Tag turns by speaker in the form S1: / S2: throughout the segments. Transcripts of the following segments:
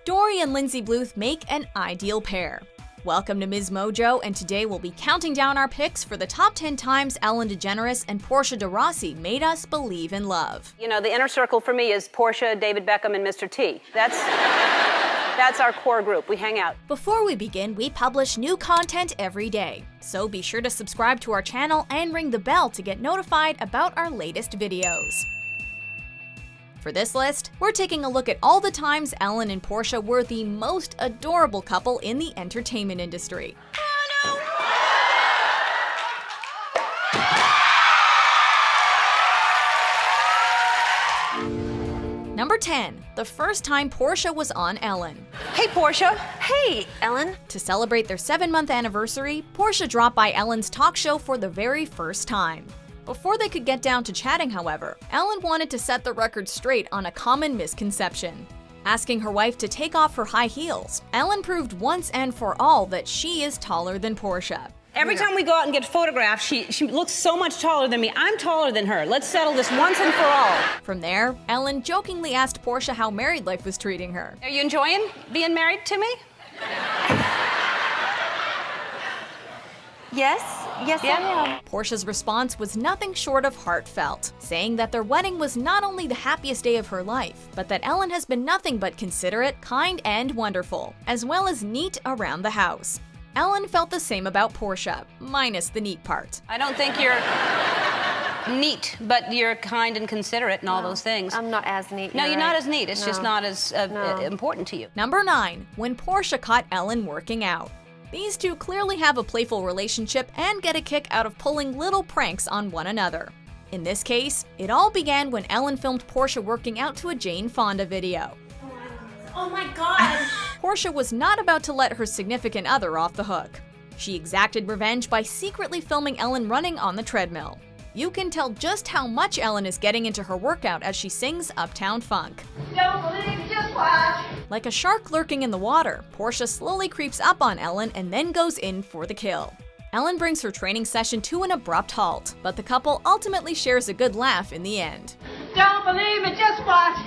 S1: Dory and Lindsay Bluth make an ideal pair. Welcome to MsMojo, and today we'll be counting down our picks for the top 10 times Ellen DeGeneres and Portia de Rossi made us believe in love.
S2: You know, the inner circle for me is Portia, David Beckham, and Mr. T. That's our core group. We hang out.
S1: Before we begin, we publish new content every day, so be sure to subscribe to our channel and ring the bell to get notified about our latest videos. For this list, we're taking a look at all the times Ellen and Portia were the most adorable couple in the entertainment industry. Number 10. The first time Portia was on Ellen.
S2: Hey, Portia.
S3: Hey, Ellen.
S1: To celebrate their 7-month anniversary, Portia dropped by Ellen's talk show for the very first time. Before they could get down to chatting, however, Ellen wanted to set the record straight on a common misconception. Asking her wife to take off her high heels, Ellen proved once and for all that she is taller than Portia.
S2: Every time we go out and get photographed, she looks so much taller than me. I'm taller than her. Let's settle this once and for all.
S1: From there, Ellen jokingly asked Portia how married life was treating her.
S2: Are you enjoying being married to me?
S3: Yes, I am.
S1: Portia's response was nothing short of heartfelt, saying that their wedding was not only the happiest day of her life, but that Ellen has been nothing but considerate, kind, and wonderful, as well as neat around the house. Ellen felt the same about Portia, minus the neat part.
S2: I don't think you're neat, but you're kind and considerate and all those things.
S3: I'm not as neat.
S2: No, you're
S3: right.
S2: not as neat. It's just not as important to you.
S1: Number 9. When Portia caught Ellen working out. These two clearly have a playful relationship and get a kick out of pulling little pranks on one another. In this case, it all began when Ellen filmed Portia working out to a Jane Fonda video.
S3: Oh my God.
S1: Portia was not about to let her significant other off the hook. She exacted revenge by secretly filming Ellen running on the treadmill. You can tell just how much Ellen is getting into her workout as she sings Uptown Funk.
S4: Don't believe it, just watch.
S1: Like a shark lurking in the water, Portia slowly creeps up on Ellen and then goes in for the kill. Ellen brings her training session to an abrupt halt, but the couple ultimately shares a good laugh in the end.
S4: Don't believe it, just watch.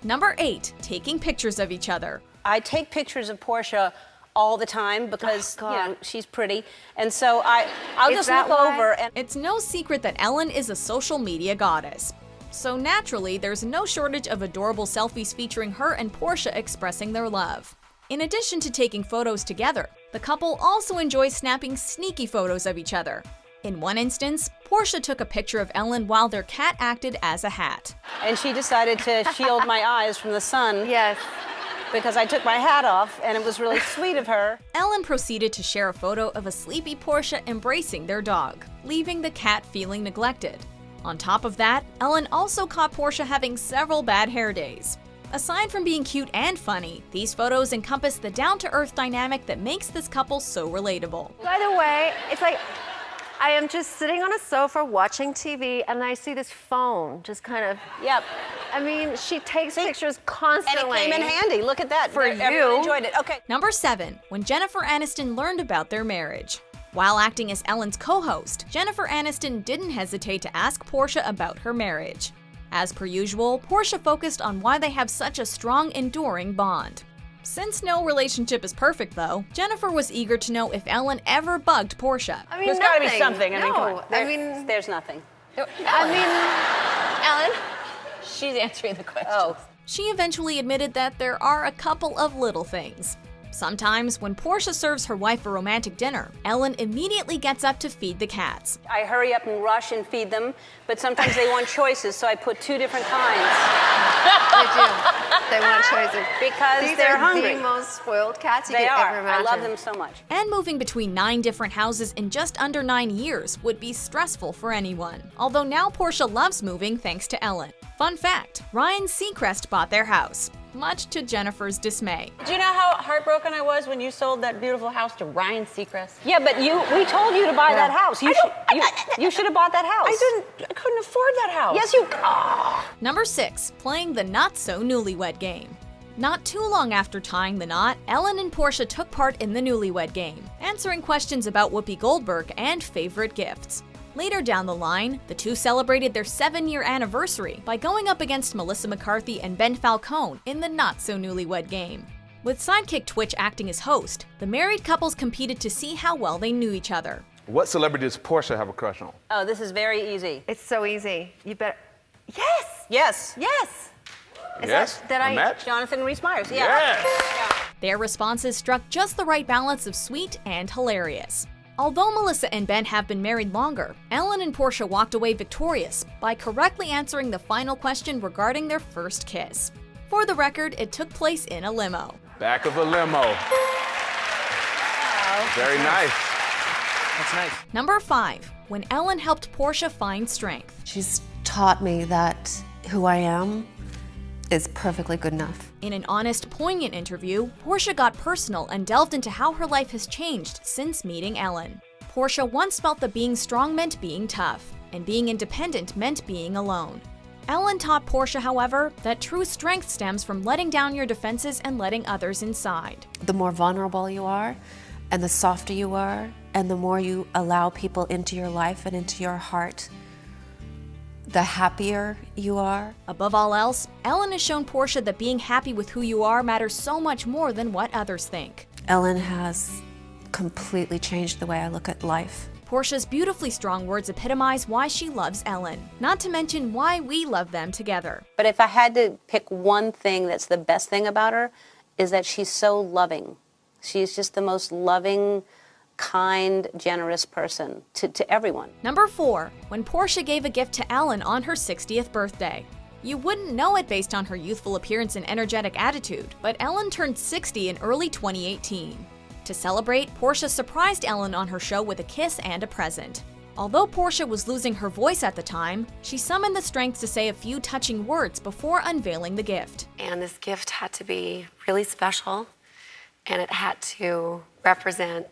S1: Number 8. Taking pictures of each other.
S2: I take pictures of Portia all the time because
S3: God.
S2: you know she's pretty, and so I'll
S3: Is
S2: just
S3: that
S2: look
S3: why?
S2: over and
S1: It's no secret that Ellen is a social media goddess. So naturally, there's no shortage of adorable selfies featuring her and Portia expressing their love. In addition to taking photos together, the couple also enjoys snapping sneaky photos of each other. In one instance, Portia took a picture of Ellen while their cat acted as a hat.
S2: and she decided to shield my eyes from the sun
S3: Yes.
S2: because I took my hat off, and it was really sweet of her.
S1: Ellen proceeded to share a photo of a sleepy Portia embracing their dog, leaving the cat feeling neglected. On top of that, Ellen also caught Portia having several bad hair days. Aside from being cute and funny, these photos encompass the down-to-earth dynamic that makes this couple so relatable.
S3: By the way, it's like I am just sitting on a sofa watching TV and I see this phone just kind of.
S2: Yep.
S3: I mean, she takes pictures
S2: And
S3: constantly.
S2: it came in handy. Look at that.
S3: For
S2: Everyone
S3: you.
S2: enjoyed it. Okay.
S1: Number 7. When Jennifer Aniston learned about their marriage. While acting as Ellen's co-host, Jennifer Aniston didn't hesitate to ask Portia about her marriage. As per usual, Portia focused on why they have such a strong, enduring bond. Since no relationship is perfect, though, Jennifer was eager to know if Ellen ever bugged Portia.
S3: I mean,
S2: There's got to be
S3: nothing.
S2: something. I mean,
S3: No,
S2: come on.
S3: I mean,
S2: There's nothing.
S3: Ellen.
S2: She's answering the question.
S3: Oh.
S1: She eventually admitted that there are a couple of little things. Sometimes, when Portia serves her wife a romantic dinner, Ellen immediately gets up to feed the cats.
S2: I hurry up and rush and feed them, but sometimes they want choices, so I put 2 different kinds
S3: They do. They want choices.
S2: because
S3: These
S2: they're
S3: are
S2: hungry.
S3: the most spoiled cats you
S2: They
S3: could
S2: are.
S3: ever
S2: I
S3: imagine.
S2: love them so much.
S1: And moving between 9 different houses in just under 9 years would be stressful for anyone. Although now Portia loves moving thanks to Ellen. Fun fact, Ryan Seacrest bought their house, much to Jennifer's dismay.
S5: Do you know how heartbroken I was when you sold that beautiful house to Ryan Seacrest?
S2: Yeah, but we told you to buy that house. You should have bought that house.
S5: I couldn't afford that house.
S2: Yes, you.
S1: Number 6, playing the not-so-newlywed game. Not too long after tying the knot, Ellen and Portia took part in the newlywed game, answering questions about Whoopi Goldberg and favorite gifts. Later down the line, the two celebrated their 7-year anniversary by going up against Melissa McCarthy and Ben Falcone in the not-so-newlywed game. With sidekick Twitch acting as host, the married couples competed to see how well they knew each other.
S6: What celebrity does Portia have a crush on?
S2: Oh, this is very easy.
S3: It's so easy. You better. Yes!
S2: Yes.
S3: Yes!
S6: Yes?
S3: That
S6: A
S3: I.
S6: match?
S2: Jonathan Rhys-Meyers. Yeah.
S6: Yes!
S1: Their responses struck just the right balance of sweet and hilarious. Although Melissa and Ben have been married longer, Ellen and Portia walked away victorious by correctly answering the final question regarding their first kiss. For the record, it took place in a limo.
S6: Back of a limo. Very nice.
S7: That's nice.
S1: Number 5. When Ellen helped Portia find strength.
S8: She's taught me that who I am is perfectly good enough.
S1: In an honest, poignant interview, Portia got personal and delved into how her life has changed since meeting Ellen. Portia once felt that being strong meant being tough, and being independent meant being alone. Ellen taught Portia, however, that true strength stems from letting down your defenses and letting others inside.
S8: The more vulnerable you are, and the softer you are, and the more you allow people into your life and into your heart, the happier you are.
S1: Above all else, Ellen has shown Portia that being happy with who you are matters so much more than what others think.
S8: Ellen has completely changed the way I look at life.
S1: Portia's beautifully strong words epitomize why she loves Ellen, not to mention why we love them together.
S2: But if I had to pick one thing that's the best thing about her, is that she's so loving. She's just the most loving, kind, generous person to everyone.
S1: Number 4. When Portia gave a gift to Ellen on her 60th birthday. You wouldn't know it based on her youthful appearance and energetic attitude, but Ellen turned 60 in early 2018. To celebrate, Portia surprised Ellen on her show with a kiss and a present. Although Portia was losing her voice at the time, she summoned the strength to say a few touching words before unveiling the gift.
S9: And this gift had to be really special, and it had to represent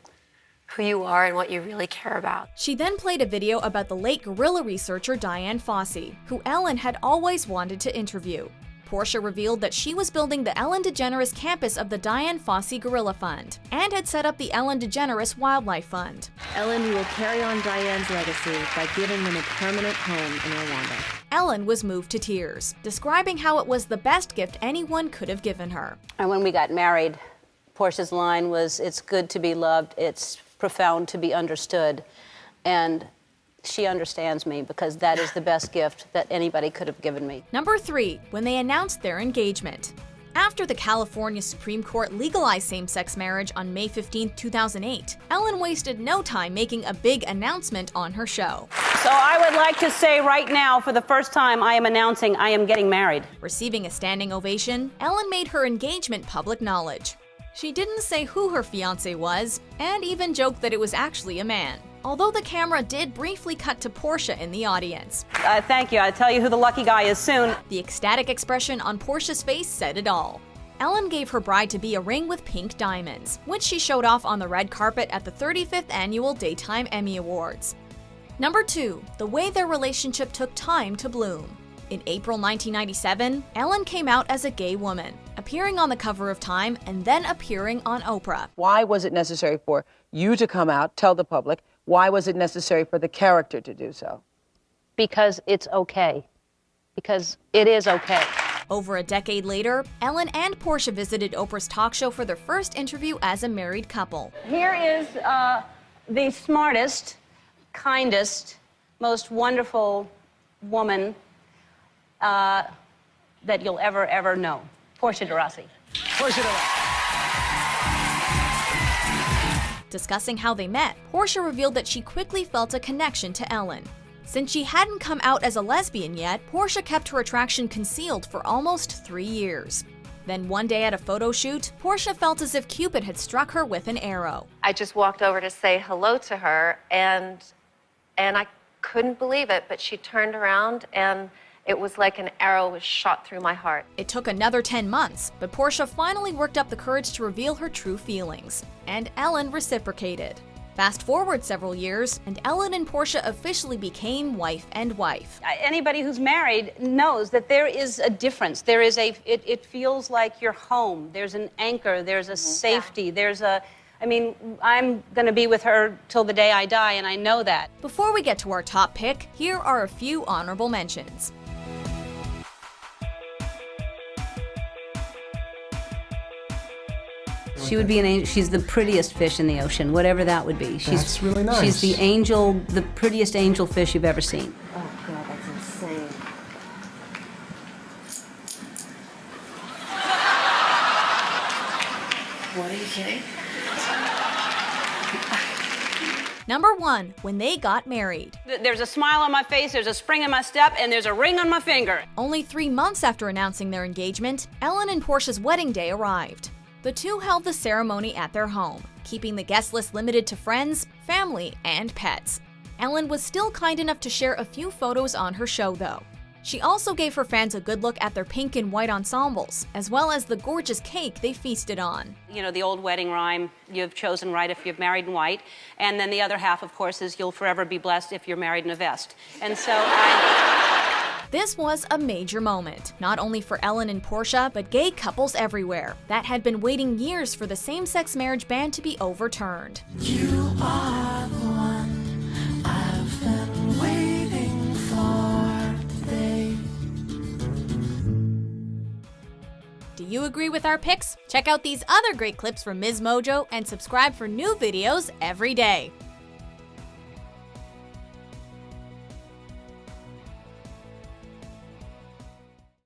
S9: who you are and what you really care about.
S1: She then played a video about the late gorilla researcher Dian Fossey, who Ellen had always wanted to interview. Portia revealed that she was building the Ellen DeGeneres campus of the Dian Fossey Gorilla Fund, and had set up the Ellen DeGeneres Wildlife Fund.
S10: Ellen, you will carry on Diane's legacy by giving them a permanent home in Rwanda.
S1: Ellen was moved to tears, describing how it was the best gift anyone could have given her.
S2: And when we got married, Portia's line was, "It's good to be loved, it's profound to be understood." And she understands me because that is the best gift that anybody could have given me.
S1: Number 3. When they announced their engagement. After the California Supreme Court legalized same-sex marriage on May 15, 2008, Ellen wasted no time making a big announcement on her show.
S2: So I would like to say right now, for the first time, I am announcing I am getting married.
S1: Receiving a standing ovation, Ellen made her engagement public knowledge. She didn't say who her fiancé was, and even joked that it was actually a man. Although the camera did briefly cut to Portia in the audience.
S2: Thank you. I'll tell you who the lucky guy is soon.
S1: The ecstatic expression on Portia's face said it all. Ellen gave her bride-to-be a ring with pink diamonds, which she showed off on the red carpet at the 35th Annual Daytime Emmy Awards. Number 2. The way their relationship took time to bloom. In April 1997, Ellen came out as a gay woman, appearing on the cover of Time and then appearing on Oprah.
S5: Why was it necessary for you to come out, tell the public? Why was it necessary for the character to do so?
S2: Because it's okay. Because it is okay.
S1: Over a decade later, Ellen and Portia visited Oprah's talk show for their first interview as a married couple.
S2: Here is the smartest, kindest, most wonderful woman that you'll ever know. Portia de Rossi.
S7: Portia de Rossi.
S1: Discussing how they met, Portia revealed that she quickly felt a connection to Ellen. Since she hadn't come out as a lesbian yet, Portia kept her attraction concealed for almost 3 years. Then one day at a photo shoot, Portia felt as if Cupid had struck her with an arrow.
S3: I just walked over to say hello to her, and I couldn't believe it, but she turned around and it was like an arrow was shot through my heart.
S1: It took another 10 months, but Portia finally worked up the courage to reveal her true feelings, and Ellen reciprocated. Fast forward several years, and Ellen and Portia officially became wife and wife.
S2: Anybody who's married knows that there is a difference. It feels like you're home. There's an anchor, there's a safety, there's a I mean, I'm going to be with her till the day I die, and I know that.
S1: Before we get to our top pick, here are a few honorable mentions.
S2: She would be an angel. She's the prettiest fish in the ocean, whatever that would be.
S11: That's really nice.
S2: She's the angel, the prettiest angel fish you've ever seen.
S8: Oh, God, that's insane. What do you say?
S1: Number 1, when they got married.
S2: There's a smile on my face, there's a spring in my step, and there's a ring on my finger.
S1: Only 3 months after announcing their engagement, Ellen and Portia's wedding day arrived. The two held the ceremony at their home, keeping the guest list limited to friends, family, and pets. Ellen was still kind enough to share a few photos on her show, though. She also gave her fans a good look at their pink and white ensembles, as well as the gorgeous cake they feasted on.
S2: You know, the old wedding rhyme, you've chosen right if you're married in white, and then the other half, of course, is you'll forever be blessed if you're married in a vest. And so
S1: This was a major moment, not only for Ellen and Portia, but gay couples everywhere that had been waiting years for the same-sex marriage ban to be overturned.
S12: You are the one I've been waiting for today.
S1: Do you agree with our picks? Check out these other great clips from MsMojo and subscribe for new videos every day.